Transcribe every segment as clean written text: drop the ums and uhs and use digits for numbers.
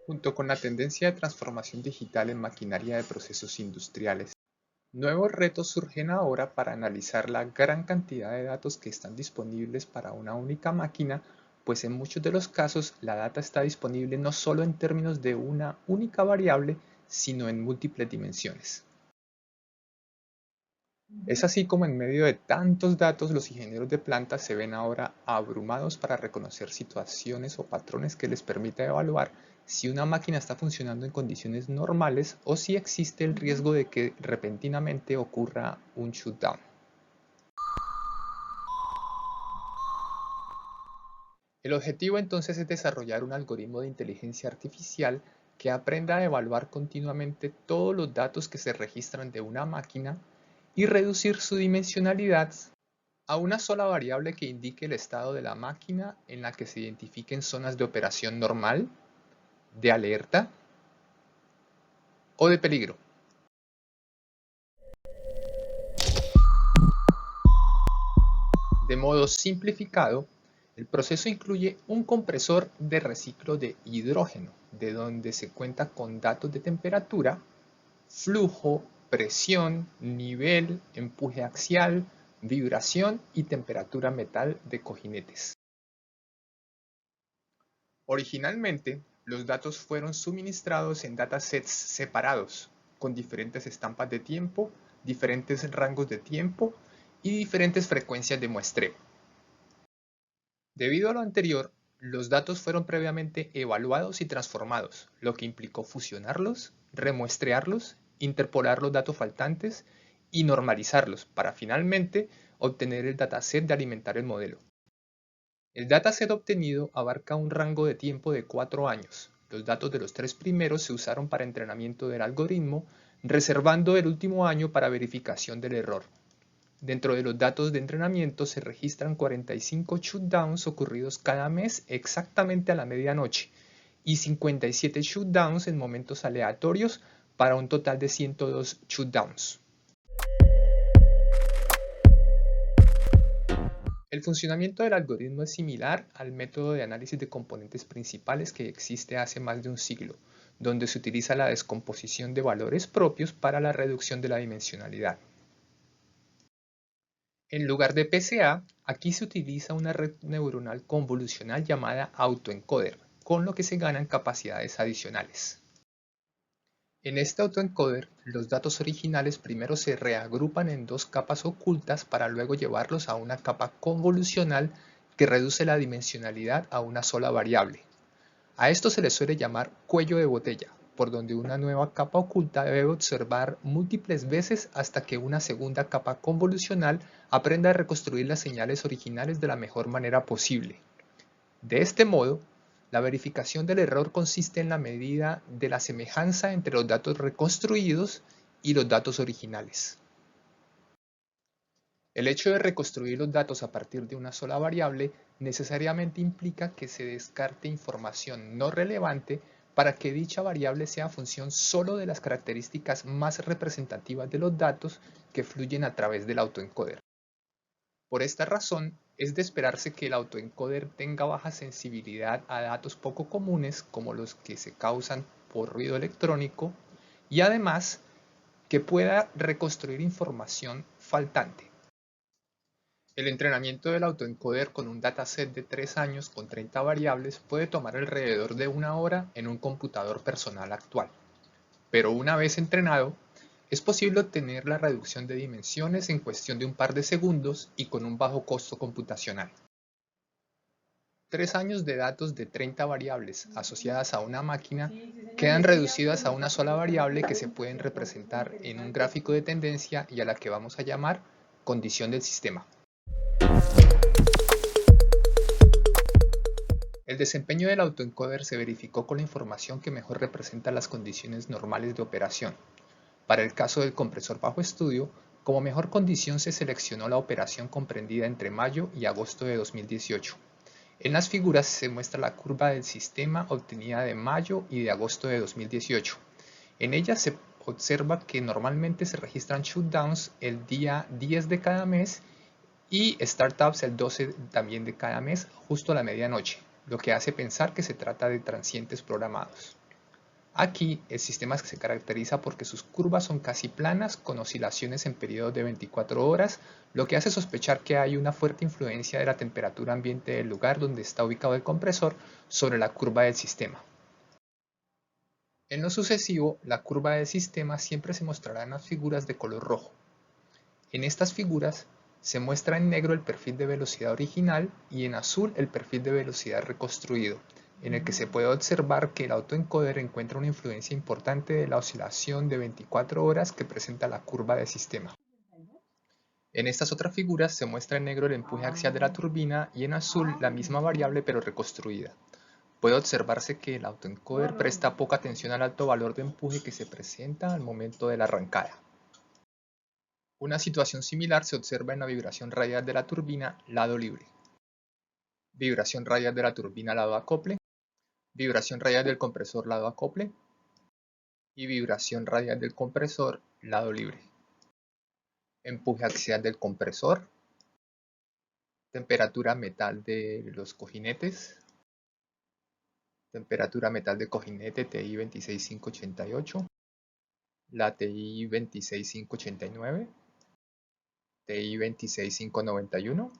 Junto con la tendencia de transformación digital en maquinaria de procesos industriales, nuevos retos surgen ahora para analizar la gran cantidad de datos que están disponibles para una única máquina, pues en muchos de los casos la data está disponible no solo en términos de una única variable, sino en múltiples dimensiones. Es así como en medio de tantos datos los ingenieros de planta se ven ahora abrumados para reconocer situaciones o patrones que les permita evaluar si una máquina está funcionando en condiciones normales o si existe el riesgo de que repentinamente ocurra un shutdown. El objetivo entonces es desarrollar un algoritmo de inteligencia artificial que aprenda a evaluar continuamente todos los datos que se registran de una máquina y reducir su dimensionalidad a una sola variable que indique el estado de la máquina en la que se identifiquen zonas de operación normal, de alerta o de peligro. De modo simplificado, el proceso incluye un compresor de reciclo de hidrógeno, de donde se cuenta con datos de temperatura, flujo, presión, nivel, empuje axial, vibración y temperatura metal de cojinetes. Originalmente, los datos fueron suministrados en datasets separados, con diferentes estampas de tiempo, diferentes rangos de tiempo y diferentes frecuencias de muestreo. Debido a lo anterior, los datos fueron previamente evaluados y transformados, lo que implicó fusionarlos, remuestrearlos, interpolar los datos faltantes y normalizarlos para finalmente obtener el dataset de alimentar el modelo. El dataset obtenido abarca un rango de tiempo de 4 años. Los datos de los 3 primeros se usaron para entrenamiento del algoritmo, reservando el último año para verificación del error. Dentro de los datos de entrenamiento se registran 45 shutdowns ocurridos cada mes exactamente a la medianoche y 57 shutdowns en momentos aleatorios para un total de 102 shutdowns. El funcionamiento del algoritmo es similar al método de análisis de componentes principales que existe hace más de un siglo, donde se utiliza la descomposición de valores propios para la reducción de la dimensionalidad. En lugar de PCA, aquí se utiliza una red neuronal convolucional llamada autoencoder, con lo que se ganan capacidades adicionales. En este autoencoder, los datos originales primero se reagrupan en dos capas ocultas para luego llevarlos a una capa convolucional que reduce la dimensionalidad a una sola variable. A esto se le suele llamar cuello de botella, por donde una nueva capa oculta debe observar múltiples veces hasta que una segunda capa convolucional aprenda a reconstruir las señales originales de la mejor manera posible. De este modo, la verificación del error consiste en la medida de la semejanza entre los datos reconstruidos y los datos originales. El hecho de reconstruir los datos a partir de una sola variable necesariamente implica que se descarte información no relevante para que dicha variable sea función solo de las características más representativas de los datos que fluyen a través del autoencoder. Por esta razón, es de esperarse que el autoencoder tenga baja sensibilidad a datos poco comunes como los que se causan por ruido electrónico y además que pueda reconstruir información faltante. El entrenamiento del autoencoder con un dataset de 3 años con 30 variables puede tomar alrededor de 1 hora en un computador personal actual. Pero una vez entrenado, es posible obtener la reducción de dimensiones en cuestión de un par de segundos y con un bajo costo computacional. 3 años de datos de 30 variables asociadas a una máquina quedan reducidas a una sola variable que se pueden representar en un gráfico de tendencia y a la que vamos a llamar condición del sistema. El desempeño del autoencoder se verificó con la información que mejor representa las condiciones normales de operación. Para el caso del compresor bajo estudio, como mejor condición se seleccionó la operación comprendida entre mayo y agosto de 2018. En las figuras se muestra la curva del sistema obtenida de mayo y de agosto de 2018. En ella se observa que normalmente se registran shutdowns el día 10 de cada mes y startups el 12 también de cada mes, justo a la medianoche, lo que hace pensar que se trata de transientes programados. Aquí el sistema se caracteriza porque sus curvas son casi planas con oscilaciones en periodos de 24 horas, lo que hace sospechar que hay una fuerte influencia de la temperatura ambiente del lugar donde está ubicado el compresor sobre la curva del sistema. En lo sucesivo, la curva del sistema siempre se mostrará en las figuras de color rojo. En estas figuras se muestra en negro el perfil de velocidad original y en azul el perfil de velocidad reconstruido, en el que se puede observar que el autoencoder encuentra una influencia importante de la oscilación de 24 horas que presenta la curva del sistema. En estas otras figuras se muestra en negro el empuje axial de la turbina y en azul la misma variable pero reconstruida. Puede observarse que el autoencoder presta poca atención al alto valor de empuje que se presenta al momento de la arrancada. Una situación similar se observa en la vibración radial de la turbina lado libre, vibración radial de la turbina lado acople, vibración radial del compresor lado acople y vibración radial del compresor lado libre. Empuje axial del compresor, temperatura metal de los cojinetes, temperatura metal de cojinete TI 26588, la TI 26589, TI 26591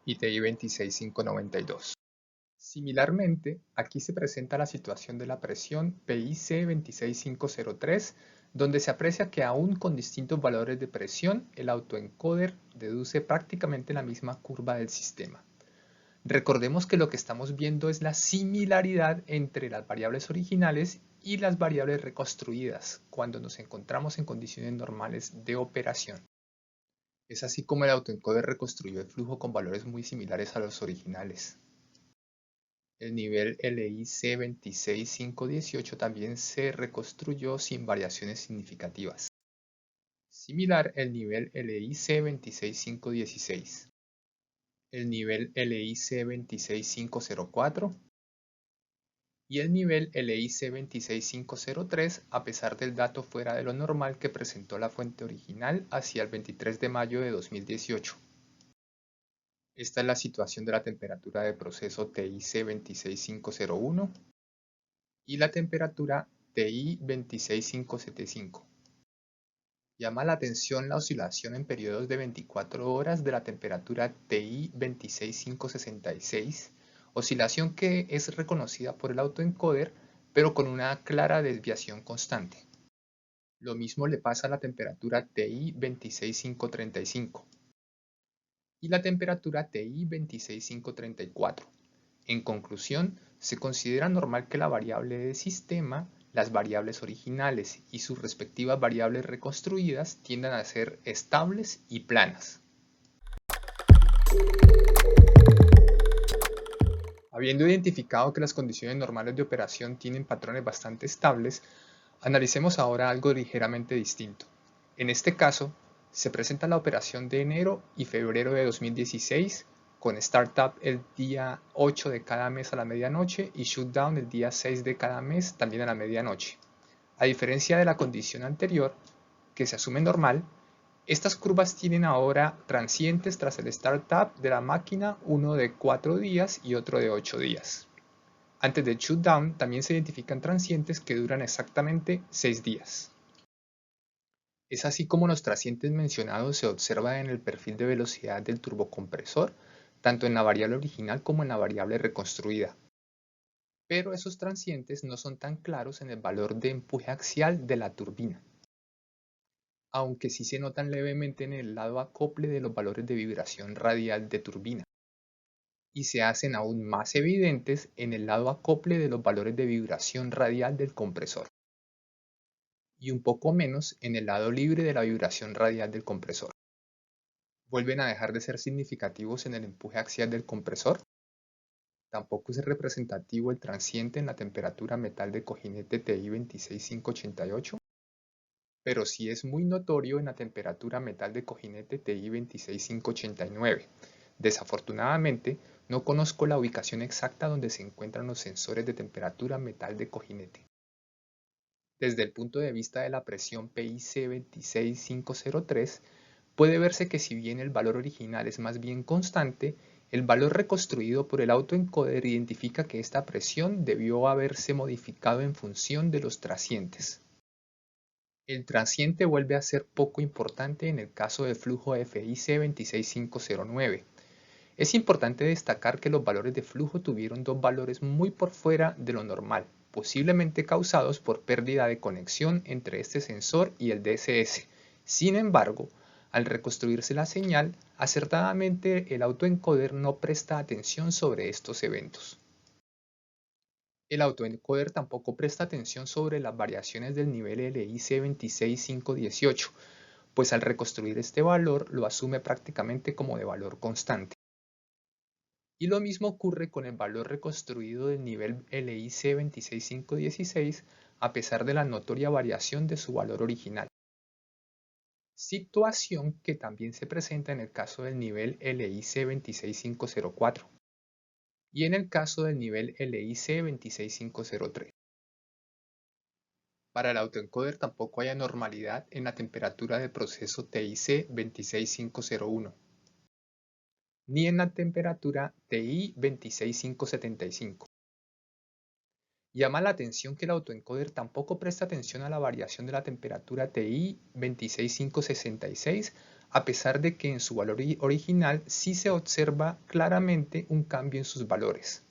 y TI 26592. Similarmente, aquí se presenta la situación de la presión PIC 26503, donde se aprecia que aún con distintos valores de presión, el autoencoder deduce prácticamente la misma curva del sistema. Recordemos que lo que estamos viendo es la similaridad entre las variables originales y las variables reconstruidas cuando nos encontramos en condiciones normales de operación. Es así como el autoencoder reconstruyó el flujo con valores muy similares a los originales. El nivel LIC 26518 también se reconstruyó sin variaciones significativas. Similar el nivel LIC 26516, el nivel LIC 26504 y el nivel LIC 26503 a pesar del dato fuera de lo normal que presentó la fuente original hacia el 23 de mayo de 2018. Esta es la situación de la temperatura de proceso TIC 26501 y la temperatura TI 26575. Llama la atención la oscilación en periodos de 24 horas de la temperatura TI 26566, oscilación que es reconocida por el autoencoder, pero con una clara desviación constante. Lo mismo le pasa a la temperatura TI 26535 y la temperatura TI 26534. En conclusión, se considera normal que la variable de sistema, las variables originales y sus respectivas variables reconstruidas tiendan a ser estables y planas. Habiendo identificado que las condiciones normales de operación tienen patrones bastante estables, analicemos ahora algo ligeramente distinto. En este caso, se presenta la operación de enero y febrero de 2016 con startup el día 8 de cada mes a la medianoche y shutdown el día 6 de cada mes también a la medianoche. A diferencia de la condición anterior, que se asume normal, estas curvas tienen ahora transientes tras el startup de la máquina, uno de 4 días y otro de 8 días. Antes del shutdown también se identifican transientes que duran exactamente 6 días. Es así como los transientes mencionados se observan en el perfil de velocidad del turbocompresor, tanto en la variable original como en la variable reconstruida. Pero esos transientes no son tan claros en el valor de empuje axial de la turbina, aunque sí se notan levemente en el lado acople de los valores de vibración radial de turbina, y se hacen aún más evidentes en el lado acople de los valores de vibración radial del compresor, y un poco menos en el lado libre de la vibración radial del compresor. ¿Vuelven a dejar de ser significativos en el empuje axial del compresor? Tampoco es representativo el transiente en la temperatura metal de cojinete TI 26588, pero sí es muy notorio en la temperatura metal de cojinete TI 26589. Desafortunadamente, no conozco la ubicación exacta donde se encuentran los sensores de temperatura metal de cojinete. Desde el punto de vista de la presión PIC 26503, puede verse que si bien el valor original es más bien constante, El valor reconstruido por el autoencoder identifica que esta presión debió haberse modificado en función de los transientes. El transiente vuelve a ser poco importante en el caso del flujo FIC 26509. Es importante destacar que los valores de flujo tuvieron dos valores muy por fuera de lo normal, posiblemente causados por pérdida de conexión entre este sensor y el DSS. Sin embargo, al reconstruirse la señal, acertadamente el autoencoder no presta atención sobre estos eventos. El autoencoder tampoco presta atención sobre las variaciones del nivel LIC 26518, pues al reconstruir este valor lo asume prácticamente como de valor constante. Y lo mismo ocurre con el valor reconstruido del nivel LIC 26516 a pesar de la notoria variación de su valor original. Situación que también se presenta en el caso del nivel LIC 26504 y en el caso del nivel LIC 26503. Para el autoencoder tampoco hay anormalidad en la temperatura de proceso TIC 26501, ni en la temperatura TI 26575. Llama la atención que el autoencoder tampoco presta atención a la variación de la temperatura TI 26566, a pesar de que en su valor original sí se observa claramente un cambio en sus valores.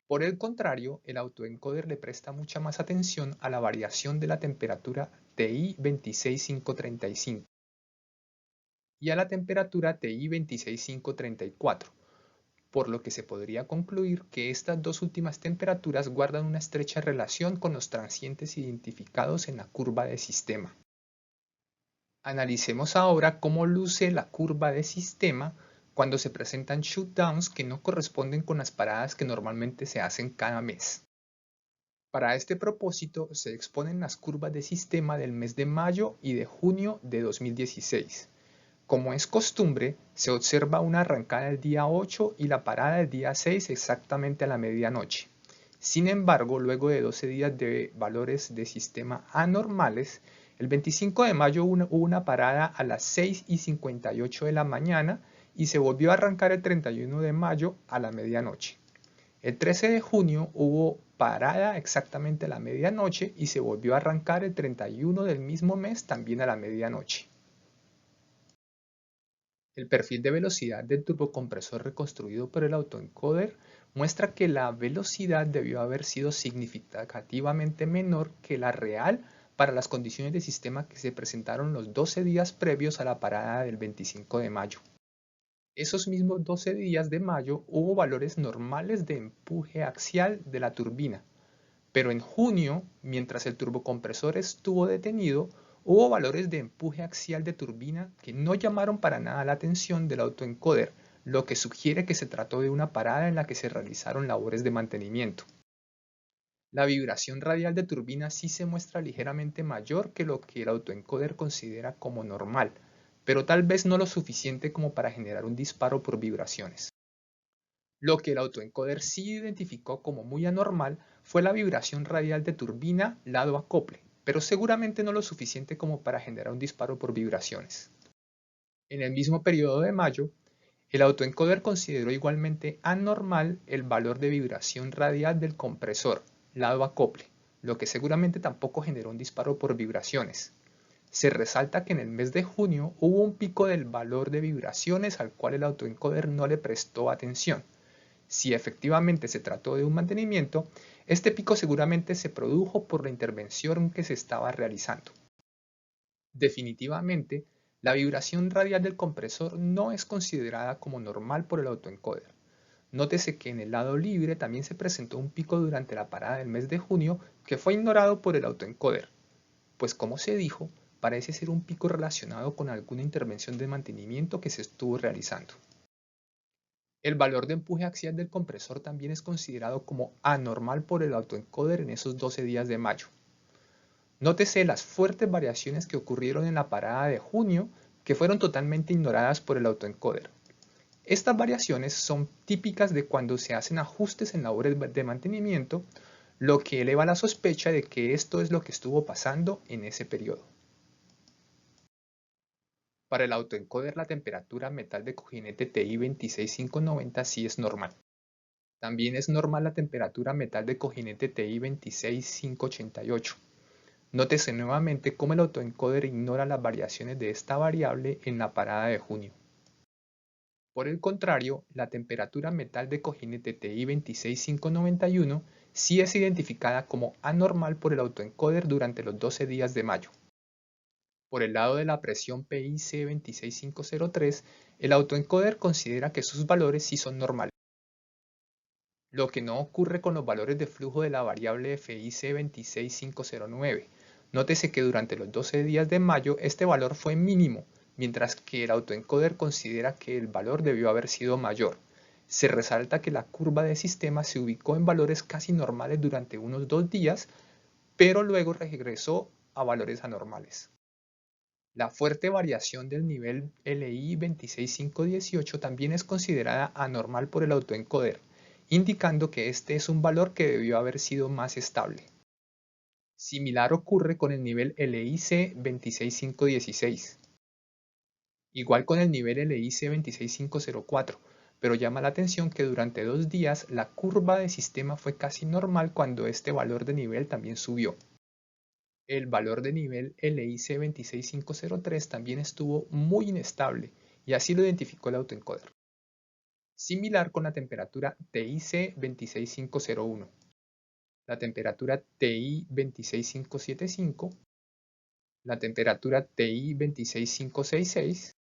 Por el contrario, el autoencoder le presta mucha más atención a la variación de la temperatura TI 26535 y a la temperatura TI 26534. Por lo que se podría concluir que estas dos últimas temperaturas guardan una estrecha relación con los transientes identificados en la curva de sistema. Analicemos ahora cómo luce la curva de sistema cuando se presentan shutdowns que no corresponden con las paradas que normalmente se hacen cada mes. Para este propósito se exponen las curvas de sistema del mes de mayo y de junio de 2016. Como es costumbre, se observa una arrancada el día 8 y la parada el día 6 exactamente a la medianoche. Sin embargo, luego de 12 días de valores de sistema anormales, el 25 de mayo hubo una parada a las 6:58 de la mañana y se volvió a arrancar el 31 de mayo a la medianoche. El 13 de junio hubo parada exactamente a la medianoche y se volvió a arrancar el 31 del mismo mes también a la medianoche. El perfil de velocidad del turbocompresor reconstruido por el autoencoder muestra que la velocidad debió haber sido significativamente menor que la real para las condiciones de sistema que se presentaron los 12 días previos a la parada del 25 de mayo. Esos mismos 12 días de mayo hubo valores normales de empuje axial de la turbina, pero en junio, mientras el turbocompresor estuvo detenido, hubo valores de empuje axial de turbina que no llamaron para nada la atención del autoencoder, lo que sugiere que se trató de una parada en la que se realizaron labores de mantenimiento. La vibración radial de turbina sí se muestra ligeramente mayor que lo que el autoencoder considera como normal, pero tal vez no lo suficiente como para generar un disparo por vibraciones. Lo que el autoencoder sí identificó como muy anormal fue la vibración radial de turbina lado acople, pero seguramente no lo suficiente como para generar un disparo por vibraciones. En el mismo periodo de mayo, el autoencoder consideró igualmente anormal el valor de vibración radial del compresor lado acople, lo que seguramente tampoco generó un disparo por vibraciones. Se resalta que en el mes de junio hubo un pico del valor de vibraciones al cual el autoencoder no le prestó atención. Si efectivamente se trató de un mantenimiento, este pico seguramente se produjo por la intervención que se estaba realizando. Definitivamente, la vibración radial del compresor no es considerada como normal por el autoencoder. Nótese que en el lado libre también se presentó un pico durante la parada del mes de junio que fue ignorado por el autoencoder, pues como se dijo, parece ser un pico relacionado con alguna intervención de mantenimiento que se estuvo realizando. El valor de empuje axial del compresor también es considerado como anormal por el autoencoder en esos 12 días de mayo. Nótese las fuertes variaciones que ocurrieron en la parada de junio que fueron totalmente ignoradas por el autoencoder. Estas variaciones son típicas de cuando se hacen ajustes en labores de mantenimiento, lo que eleva la sospecha de que esto es lo que estuvo pasando en ese periodo. Para el autoencoder la temperatura metal de cojinete TI 26590 sí es normal. También es normal la temperatura metal de cojinete TI 26588. Nótese nuevamente cómo el autoencoder ignora las variaciones de esta variable en la parada de junio. Por el contrario, la temperatura metal de cojinete TI 26591 sí es identificada como anormal por el autoencoder durante los 12 días de mayo. Por el lado de la presión PIC 26503, el autoencoder considera que sus valores sí son normales, lo que no ocurre con los valores de flujo de la variable FIC 26509. Nótese que durante los 12 días de mayo este valor fue mínimo, mientras que el autoencoder considera que el valor debió haber sido mayor. Se resalta que la curva de sistema se ubicó en valores casi normales durante unos 2 días, pero luego regresó a valores anormales. La fuerte variación del nivel LI 26518 también es considerada anormal por el autoencoder, indicando que este es un valor que debió haber sido más estable. Similar ocurre con el nivel LIC 26516. Igual con el nivel LIC 26504, pero llama la atención que durante 2 días la curva de sistema fue casi normal cuando este valor de nivel también subió. El valor de nivel LIC 26503 también estuvo muy inestable y así lo identificó el autoencoder. Similar con la temperatura TIC 26501, la temperatura TI 26575, la temperatura TI 26566,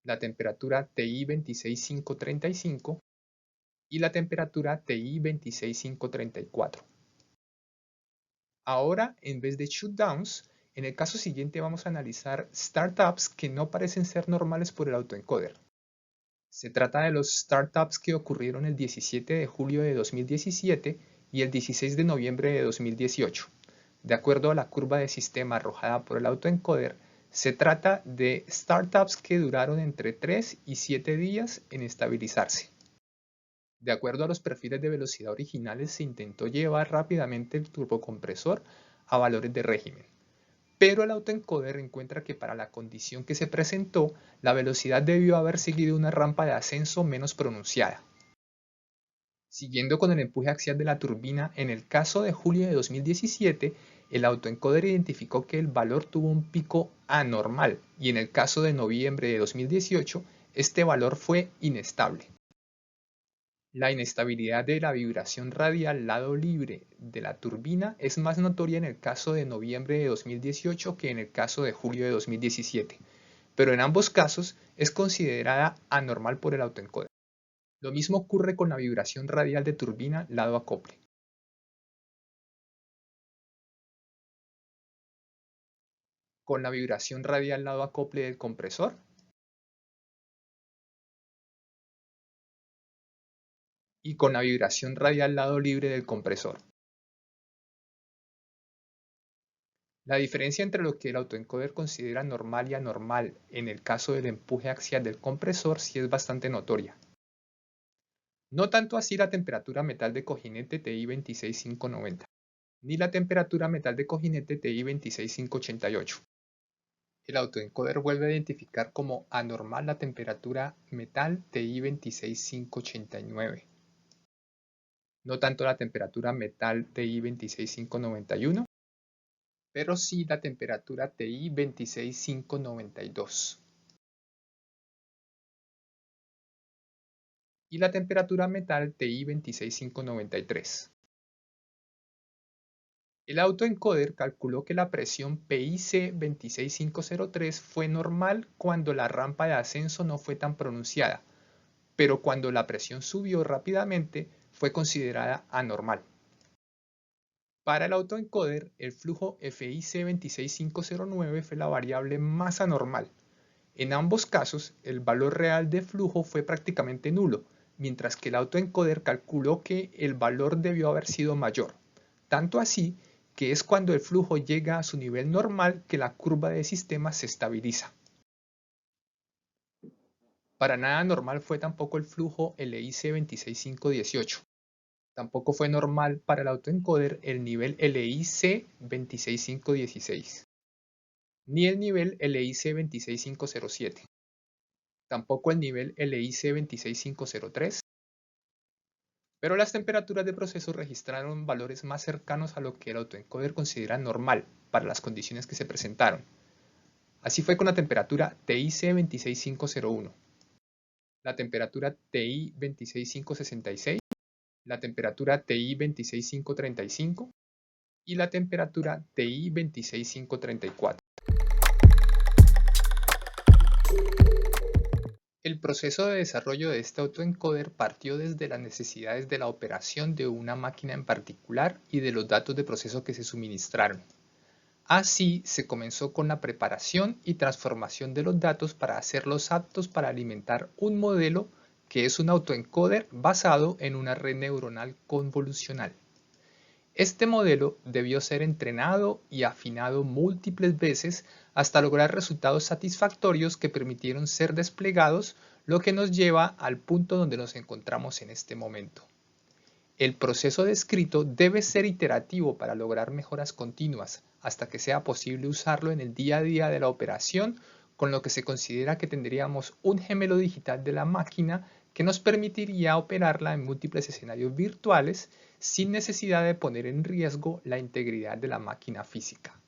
la temperatura TI 26535 y la temperatura TI 26534. Ahora, en vez de shutdowns, en el caso siguiente vamos a analizar startups que no parecen ser normales por el autoencoder. Se trata de los startups que ocurrieron el 17 de julio de 2017 y el 16 de noviembre de 2018. De acuerdo a la curva de sistema arrojada por el autoencoder, se trata de startups que duraron entre 3 y 7 días en estabilizarse. De acuerdo a los perfiles de velocidad originales, se intentó llevar rápidamente el turbocompresor a valores de régimen, pero el autoencoder encuentra que para la condición que se presentó, la velocidad debió haber seguido una rampa de ascenso menos pronunciada. Siguiendo con el empuje axial de la turbina, en el caso de julio de 2017, el autoencoder identificó que el valor tuvo un pico anormal y en el caso de noviembre de 2018, este valor fue inestable. La inestabilidad de la vibración radial lado libre de la turbina es más notoria en el caso de noviembre de 2018 que en el caso de julio de 2017, pero en ambos casos es considerada anormal por el autoencoder. Lo mismo ocurre con la vibración radial de turbina lado acople. Con la vibración radial lado acople del compresor y con la vibración radial lado libre del compresor. La diferencia entre lo que el autoencoder considera normal y anormal en el caso del empuje axial del compresor sí es bastante notoria. No tanto así la temperatura metal de cojinete TI 26590, ni la temperatura metal de cojinete TI 26588. El autoencoder vuelve a identificar como anormal la temperatura metal TI 26589. No tanto la temperatura metal TI 26591, pero sí la temperatura TI 26592. Y la temperatura metal TI 26593. El autoencoder calculó que la presión PIC 26503 fue normal cuando la rampa de ascenso no fue tan pronunciada, pero cuando la presión subió rápidamente fue considerada anormal. Para el autoencoder, el flujo FIC 26509 fue la variable más anormal. En ambos casos, el valor real de flujo fue prácticamente nulo, mientras que el autoencoder calculó que el valor debió haber sido mayor. Tanto así que es cuando el flujo llega a su nivel normal que la curva de sistema se estabiliza. Para nada normal fue tampoco el flujo LIC 26518. Tampoco fue normal para el autoencoder el nivel LIC 26516. ni el nivel LIC 26507, tampoco el nivel LIC 26503, pero las temperaturas de proceso registraron valores más cercanos a lo que el autoencoder considera normal para las condiciones que se presentaron. Así fue con la temperatura TIC 26501, la temperatura TI 26566, la temperatura TI 26535 y la temperatura TI 26534. El proceso de desarrollo de este autoencoder partió desde las necesidades de la operación de una máquina en particular y de los datos de proceso que se suministraron. Así se comenzó con la preparación y transformación de los datos para hacerlos aptos para alimentar un modelo que es un autoencoder basado en una red neuronal convolucional. Este modelo debió ser entrenado y afinado múltiples veces hasta lograr resultados satisfactorios que permitieron ser desplegados, lo que nos lleva al punto donde nos encontramos en este momento. El proceso descrito debe ser iterativo para lograr mejoras continuas hasta que sea posible usarlo en el día a día de la operación, con lo que se considera que tendríamos un gemelo digital de la máquina que nos permitiría operarla en múltiples escenarios virtuales sin necesidad de poner en riesgo la integridad de la máquina física.